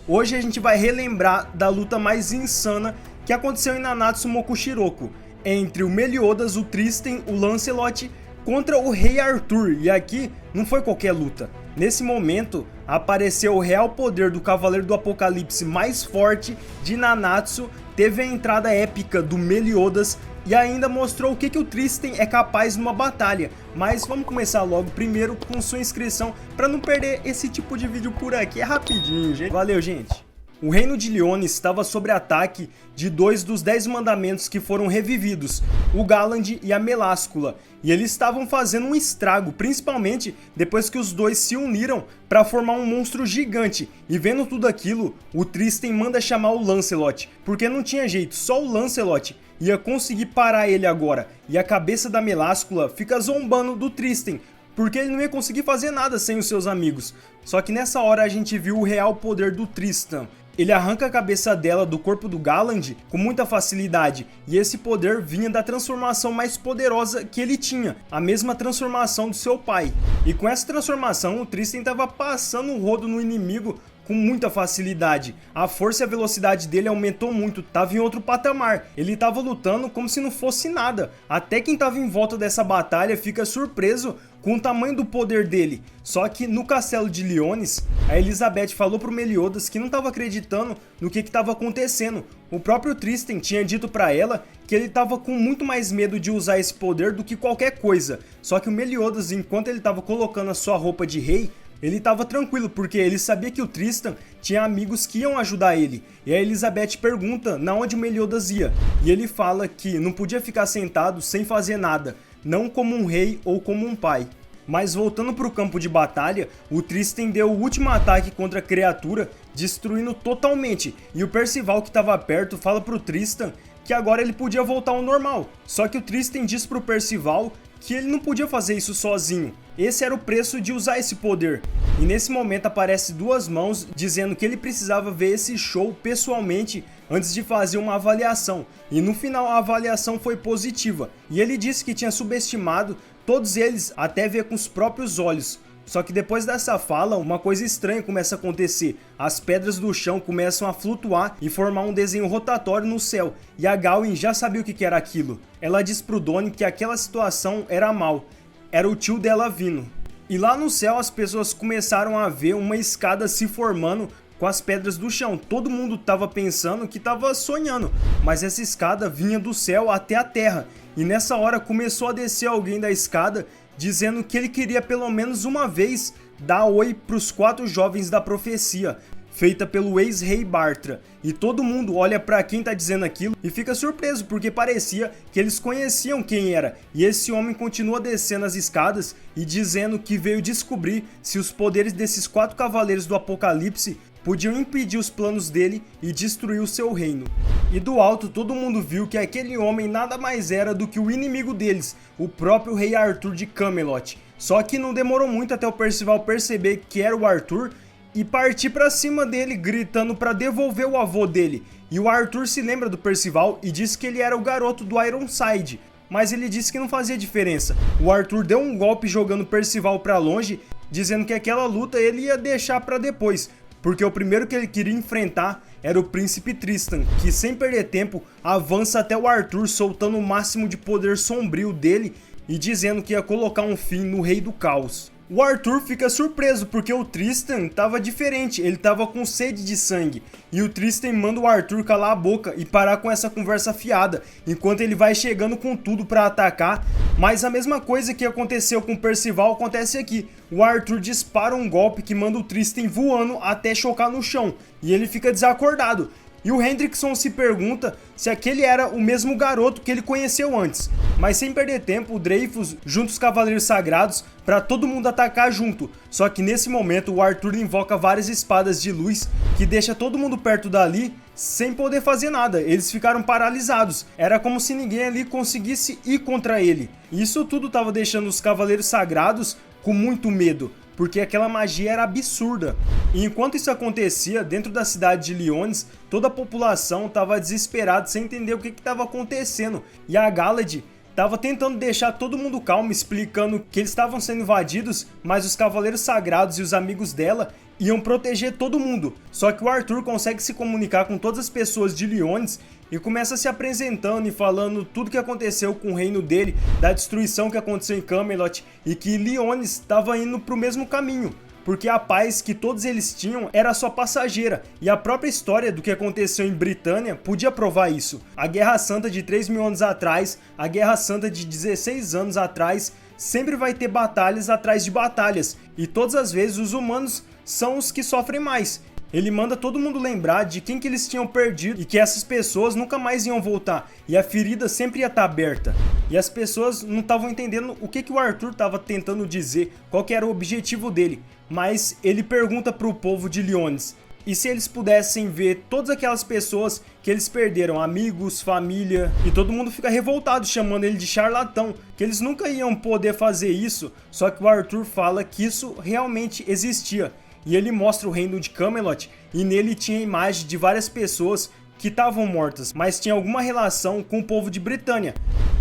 Hoje a gente vai relembrar da luta mais insana que aconteceu em Nanatsu Mokushiroko, entre o Meliodas, o Tristan, o Lancelot contra o Rei Arthur, e aqui não foi qualquer luta. Nesse momento apareceu o real poder do Cavaleiro do Apocalipse mais forte de Nanatsu, teve a entrada épica do Meliodas e ainda mostrou o que o Tristan é capaz numa batalha. Mas vamos começar logo primeiro com sua inscrição para não perder esse tipo de vídeo por aqui, é rapidinho, gente. Valeu, gente! O reino de Liones estava sob ataque de dois dos 10 mandamentos que foram revividos, o Galland e a Meláscula, e eles estavam fazendo um estrago, principalmente depois que os dois se uniram para formar um monstro gigante. E vendo tudo aquilo, o Tristan manda chamar o Lancelot, porque não tinha jeito, só o Lancelot ia conseguir parar ele agora, e a cabeça da Meláscula fica zombando do Tristan, porque ele não ia conseguir fazer nada sem os seus amigos. Só que nessa hora a gente viu o real poder do Tristan. Ele arranca a cabeça dela do corpo do Galland com muita facilidade, e esse poder vinha da transformação mais poderosa que ele tinha, a mesma transformação do seu pai. E com essa transformação o Tristan estava passando o rodo no inimigo com muita facilidade. A força e a velocidade dele aumentou muito, estava em outro patamar. Ele estava lutando como se não fosse nada. Até quem estava em volta dessa batalha fica surpreso com o tamanho do poder dele. Só que no castelo de Liones, a Elizabeth falou pro Meliodas que não estava acreditando no que estava acontecendo. O próprio Tristan tinha dito para ela que ele estava com muito mais medo de usar esse poder do que qualquer coisa. Só que o Meliodas, enquanto ele estava colocando a sua roupa de rei, ele estava tranquilo, porque ele sabia que o Tristan tinha amigos que iam ajudar ele. E a Elizabeth pergunta na onde o Meliodas ia, e ele fala que não podia ficar sentado sem fazer nada, não como um rei ou como um pai. Mas voltando para o campo de batalha, o Tristan deu o último ataque contra a criatura, destruindo totalmente, e o Percival, que estava perto, fala para o Tristan que agora ele podia voltar ao normal. Só que o Tristan diz para o Percival que ele não podia fazer isso sozinho. Esse era o preço de usar esse poder. E nesse momento aparece duas mãos dizendo que ele precisava ver esse show pessoalmente antes de fazer uma avaliação. E no final a avaliação foi positiva. E ele disse que tinha subestimado todos eles até ver com os próprios olhos. Só que depois dessa fala, uma coisa estranha começa a acontecer. As pedras do chão começam a flutuar e formar um desenho rotatório no céu. E a Gawain já sabia o que era aquilo. Ela diz pro Donnie que aquela situação era mal. Era o tio dela vindo. E lá no céu as pessoas começaram a ver uma escada se formando com as pedras do chão. Todo mundo estava pensando que estava sonhando, mas essa escada vinha do céu até a terra. E nessa hora começou a descer alguém da escada dizendo que ele queria pelo menos uma vez dar oi para os 4 jovens da profecia, feita pelo ex-rei Bartra. E todo mundo olha para quem tá dizendo aquilo e fica surpreso, porque parecia que eles conheciam quem era. E esse homem continua descendo as escadas e dizendo que veio descobrir se os poderes desses 4 cavaleiros do Apocalipse podiam impedir os planos dele e destruir o seu reino. E do alto todo mundo viu que aquele homem nada mais era do que o inimigo deles, o próprio Rei Arthur de Camelot. Só que não demorou muito até o Percival perceber que era o Arthur e partir pra cima dele, gritando pra devolver o avô dele. E o Arthur se lembra do Percival e disse que ele era o garoto do Ironside, mas ele disse que não fazia diferença. O Arthur deu um golpe jogando o Percival pra longe, dizendo que aquela luta ele ia deixar pra depois, porque o primeiro que ele queria enfrentar era o príncipe Tristan, que sem perder tempo avança até o Arthur, soltando o máximo de poder sombrio dele e dizendo que ia colocar um fim no Rei do Caos. O Arthur fica surpreso porque o Tristan estava diferente, ele estava com sede de sangue. E o Tristan manda o Arthur calar a boca e parar com essa conversa fiada, enquanto ele vai chegando com tudo para atacar. Mas a mesma coisa que aconteceu com o Percival acontece aqui. O Arthur dispara um golpe que manda o Tristan voando até chocar no chão, e ele fica desacordado. E o Hendrickson se pergunta se aquele era o mesmo garoto que ele conheceu antes. Mas sem perder tempo, o Dreyfus junta os Cavaleiros Sagrados para todo mundo atacar junto. Só que nesse momento o Arthur invoca várias espadas de luz que deixa todo mundo perto dali sem poder fazer nada. Eles ficaram paralisados. Era como se ninguém ali conseguisse ir contra ele. E isso tudo estava deixando os Cavaleiros Sagrados com muito medo, porque aquela magia era absurda. E enquanto isso acontecia, dentro da cidade de Liones, toda a população estava desesperada, sem entender o que estava acontecendo. E a Galad estava tentando deixar todo mundo calmo, explicando que eles estavam sendo invadidos, mas os Cavaleiros Sagrados e os amigos dela iam proteger todo mundo. Só que o Arthur consegue se comunicar com todas as pessoas de Liones e começa se apresentando e falando tudo que aconteceu com o reino dele, da destruição que aconteceu em Camelot e que Liones estava indo para o mesmo caminho, porque a paz que todos eles tinham era só passageira, e a própria história do que aconteceu em Britânia podia provar isso. A Guerra Santa de 3.000 anos atrás, a Guerra Santa de 16 anos atrás, sempre vai ter batalhas atrás de batalhas, e todas as vezes os humanos são os que sofrem mais. Ele manda todo mundo lembrar de quem que eles tinham perdido e que essas pessoas nunca mais iam voltar, e a ferida sempre ia estar aberta. E as pessoas não estavam entendendo o que o Arthur estava tentando dizer, qual que era o objetivo dele. Mas ele pergunta para o povo de Liones, e se eles pudessem ver todas aquelas pessoas que eles perderam, amigos, família, e todo mundo fica revoltado chamando ele de charlatão, que eles nunca iam poder fazer isso, só que o Arthur fala que isso realmente existia. E ele mostra o reino de Camelot, e nele tinha a imagem de várias pessoas que estavam mortas, mas tinha alguma relação com o povo de Britânia.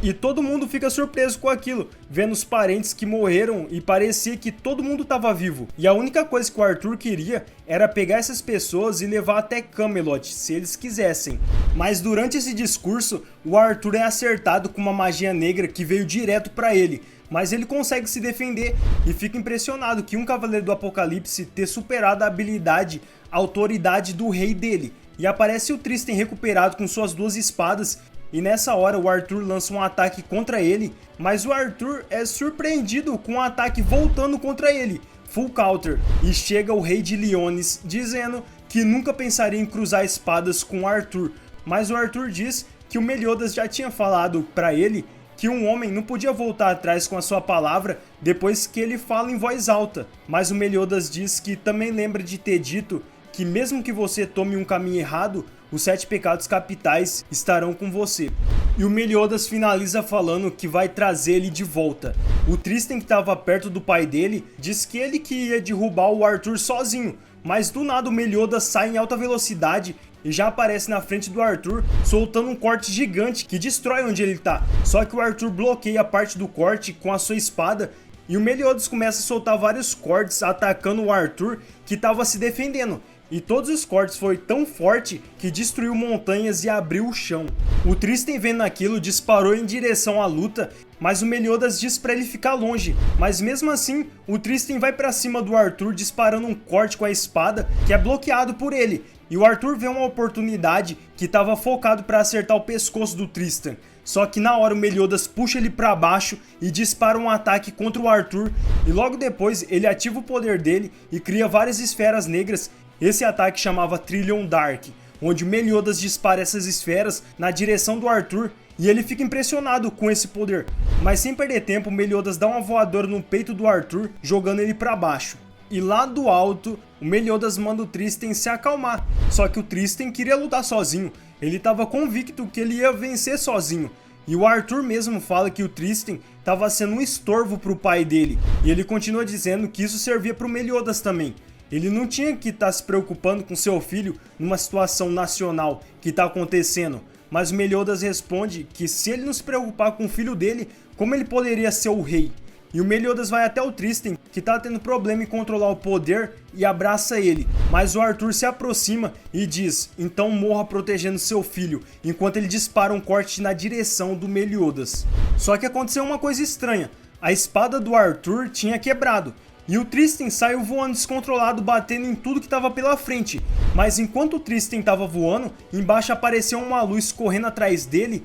E todo mundo fica surpreso com aquilo, vendo os parentes que morreram e parecia que todo mundo estava vivo. E a única coisa que o Arthur queria era pegar essas pessoas e levar até Camelot, se eles quisessem. Mas durante esse discurso, o Arthur é acertado com uma magia negra que veio direto para ele. Mas ele consegue se defender e fica impressionado que um Cavaleiro do Apocalipse ter superado a habilidade, a autoridade do rei dele. E aparece o Tristan recuperado com suas duas espadas, e nessa hora o Arthur lança um ataque contra ele, mas o Arthur é surpreendido com um ataque voltando contra ele, full counter, e chega o rei de Liones dizendo que nunca pensaria em cruzar espadas com o Arthur, mas o Arthur diz que o Meliodas já tinha falado para ele que um homem não podia voltar atrás com a sua palavra depois que ele fala em voz alta, mas o Meliodas diz que também lembra de ter dito que mesmo que você tome um caminho errado, os 7 pecados capitais estarão com você. E o Meliodas finaliza falando que vai trazer ele de volta. O Tristan, que estava perto do pai dele, diz que ele que ia derrubar o Arthur sozinho, mas do nada o Meliodas sai em alta velocidade e já aparece na frente do Arthur, soltando um corte gigante que destrói onde ele está. Só que o Arthur bloqueia a parte do corte com a sua espada, e o Meliodas começa a soltar vários cortes atacando o Arthur, que estava se defendendo. E todos os cortes foi tão forte que destruiu montanhas e abriu o chão. O Tristan, vendo aquilo, disparou em direção à luta, mas o Meliodas diz para ele ficar longe. Mas mesmo assim, o Tristan vai para cima do Arthur disparando um corte com a espada que é bloqueado por ele. E o Arthur vê uma oportunidade que estava focado para acertar o pescoço do Tristan. Só que na hora o Meliodas puxa ele para baixo e dispara um ataque contra o Arthur. E logo depois ele ativa o poder dele e cria várias esferas negras. Esse ataque chamava Trillion Dark, onde o Meliodas dispara essas esferas na direção do Arthur e ele fica impressionado com esse poder. Mas sem perder tempo, o Meliodas dá uma voadora no peito do Arthur, jogando ele para baixo. E lá do alto, o Meliodas manda o Tristan se acalmar. Só que o Tristan queria lutar sozinho, ele estava convicto que ele ia vencer sozinho. E o Arthur mesmo fala que o Tristan estava sendo um estorvo para o pai dele. E ele continua dizendo que isso servia para o Meliodas também. Ele não tinha que estar se preocupando com seu filho numa situação nacional que está acontecendo. Mas o Meliodas responde que se ele não se preocupar com o filho dele, como ele poderia ser o rei? E o Meliodas vai até o Tristan, que está tendo problema em controlar o poder, e abraça ele. Mas o Arthur se aproxima e diz, então morra protegendo seu filho, enquanto ele dispara um corte na direção do Meliodas. Só que aconteceu uma coisa estranha, a espada do Arthur tinha quebrado. E o Tristan saiu voando descontrolado, batendo em tudo que estava pela frente. Mas enquanto o Tristan estava voando, embaixo apareceu uma luz correndo atrás dele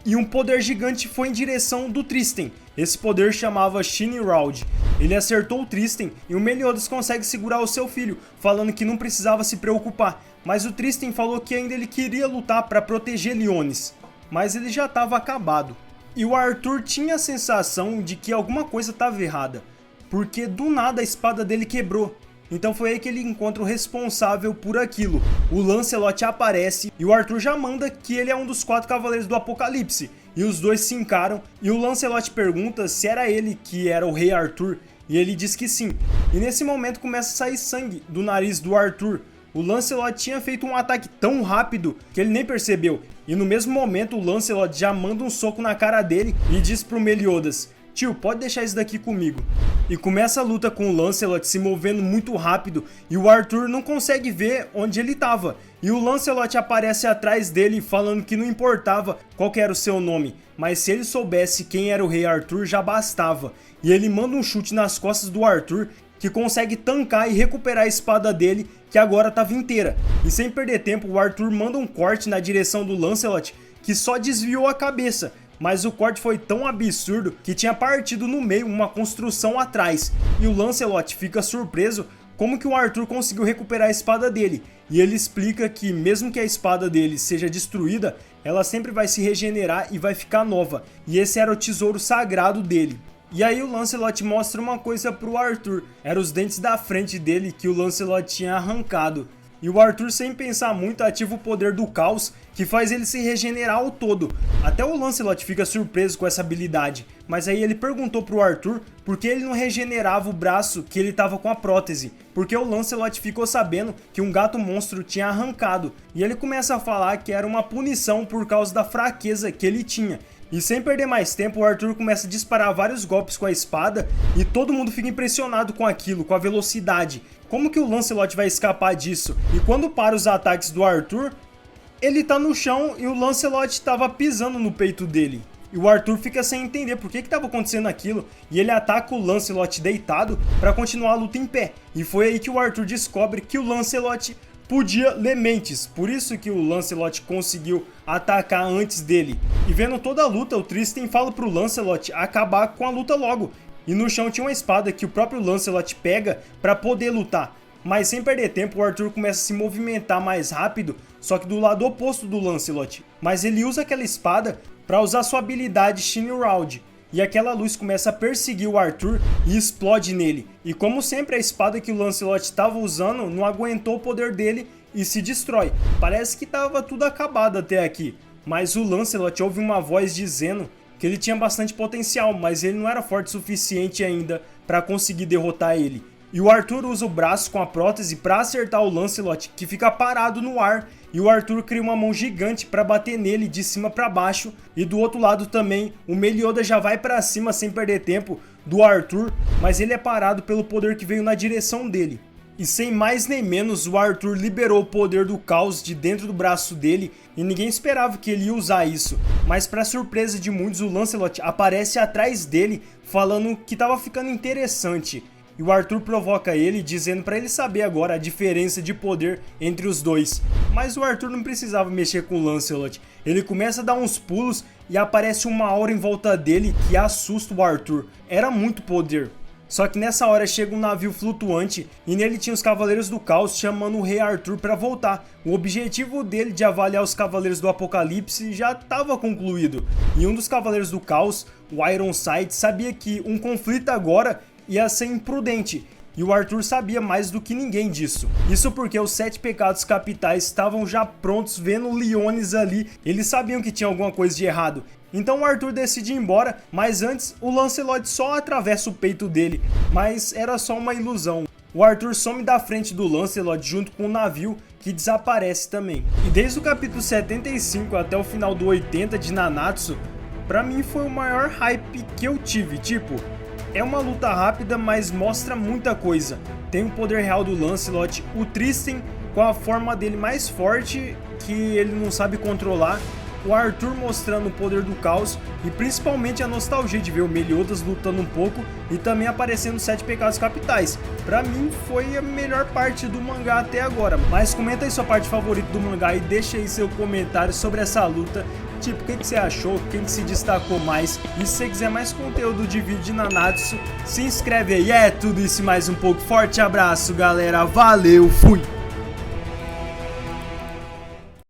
e um poder gigante foi em direção do Tristan. Esse poder chamava Shiny Rod. Ele acertou o Tristan e o Meliodas consegue segurar o seu filho, falando que não precisava se preocupar. Mas o Tristan falou que ainda ele queria lutar para proteger Liones, mas ele já estava acabado. E o Arthur tinha a sensação de que alguma coisa estava errada, porque do nada a espada dele quebrou. Então foi aí que ele encontra o responsável por aquilo. O Lancelot aparece e o Arthur já manda que ele é um dos 4 cavaleiros do Apocalipse. E os dois se encaram e o Lancelot pergunta se era ele que era o rei Arthur. E ele diz que sim. E nesse momento começa a sair sangue do nariz do Arthur. O Lancelot tinha feito um ataque tão rápido que ele nem percebeu. E no mesmo momento o Lancelot já manda um soco na cara dele e diz pro Meliodas: tio, pode deixar isso daqui comigo. E começa a luta com o Lancelot se movendo muito rápido e o Arthur não consegue ver onde ele estava. E o Lancelot aparece atrás dele falando que não importava qual que era o seu nome, mas se ele soubesse quem era o Rei Arthur já bastava. E ele manda um chute nas costas do Arthur, que consegue tancar e recuperar a espada dele, que agora estava inteira. E sem perder tempo, o Arthur manda um corte na direção do Lancelot, que só desviou a cabeça. Mas o corte foi tão absurdo que tinha partido no meio uma construção atrás. E o Lancelot fica surpreso como que o Arthur conseguiu recuperar a espada dele. E ele explica que mesmo que a espada dele seja destruída, ela sempre vai se regenerar e vai ficar nova. E esse era o tesouro sagrado dele. E aí o Lancelot mostra uma coisa pro Arthur. Eram os dentes da frente dele que o Lancelot tinha arrancado. E o Arthur, sem pensar muito, ativa o poder do caos, que faz ele se regenerar ao todo. Até o Lancelot fica surpreso com essa habilidade, mas aí ele perguntou pro Arthur por que ele não regenerava o braço que ele tava com a prótese, porque o Lancelot ficou sabendo que um gato monstro tinha arrancado, e ele começa a falar que era uma punição por causa da fraqueza que ele tinha. E sem perder mais tempo, o Arthur começa a disparar vários golpes com a espada e todo mundo fica impressionado com aquilo, com a velocidade. Como que o Lancelot vai escapar disso? E quando para os ataques do Arthur, ele tá no chão e o Lancelot estava pisando no peito dele. E o Arthur fica sem entender por que estava acontecendo aquilo e ele ataca o Lancelot deitado para continuar a luta em pé. E foi aí que o Arthur descobre que o Lancelot podia ler mentes, por isso que o Lancelot conseguiu atacar antes dele. E vendo toda a luta, o Tristan fala pro Lancelot acabar com a luta logo. E no chão tinha uma espada que o próprio Lancelot pega para poder lutar. Mas sem perder tempo, o Arthur começa a se movimentar mais rápido, só que do lado oposto do Lancelot. Mas ele usa aquela espada para usar sua habilidade Shining Round. E aquela luz começa a perseguir o Arthur e explode nele. E como sempre, a espada que o Lancelot estava usando não aguentou o poder dele e se destrói. Parece que estava tudo acabado até aqui. Mas o Lancelot ouve uma voz dizendo que ele tinha bastante potencial, mas ele não era forte o suficiente ainda para conseguir derrotar ele. E o Arthur usa o braço com a prótese para acertar o Lancelot, que fica parado no ar. E o Arthur cria uma mão gigante para bater nele de cima para baixo. E do outro lado também, o Meliodas já vai para cima sem perder tempo do Arthur, mas ele é parado pelo poder que veio na direção dele. E sem mais nem menos, o Arthur liberou o poder do caos de dentro do braço dele e ninguém esperava que ele ia usar isso. Mas para surpresa de muitos, o Lancelot aparece atrás dele falando que estava ficando interessante. E o Arthur provoca ele, dizendo para ele saber agora a diferença de poder entre os dois. Mas o Arthur não precisava mexer com o Lancelot. Ele começa a dar uns pulos e aparece uma aura em volta dele que assusta o Arthur. Era muito poder. Só que nessa hora chega um navio flutuante e nele tinha os Cavaleiros do Caos chamando o Rei Arthur para voltar. O objetivo dele de avaliar os Cavaleiros do Apocalipse já estava concluído. E um dos Cavaleiros do Caos, o Ironside, sabia que um conflito agora ia ser imprudente, e o Arthur sabia mais do que ninguém disso. Isso porque os 7 pecados capitais estavam já prontos vendo o Liones ali, eles sabiam que tinha alguma coisa de errado. Então o Arthur decide ir embora, mas antes o Lancelot só atravessa o peito dele, mas era só uma ilusão. O Arthur some da frente do Lancelot junto com o navio, que desaparece também. E desde o capítulo 75 até o final do 80 de Nanatsu, pra mim foi o maior hype que eu tive, tipo... É uma luta rápida, mas mostra muita coisa. Tem o poder real do Lancelot, o Tristan com a forma dele mais forte, que ele não sabe controlar, o Arthur mostrando o poder do caos e principalmente a nostalgia de ver o Meliodas lutando um pouco e também aparecendo os 7 pecados capitais. Pra mim foi a melhor parte do mangá até agora, mas comenta aí sua parte favorita do mangá e deixa aí seu comentário sobre essa luta. Tipo, o que você achou, quem que se destacou mais, e se você quiser mais conteúdo de vídeo de Nanatsu, se inscreve aí. É tudo isso e mais um pouco. Forte abraço, galera, valeu, fui!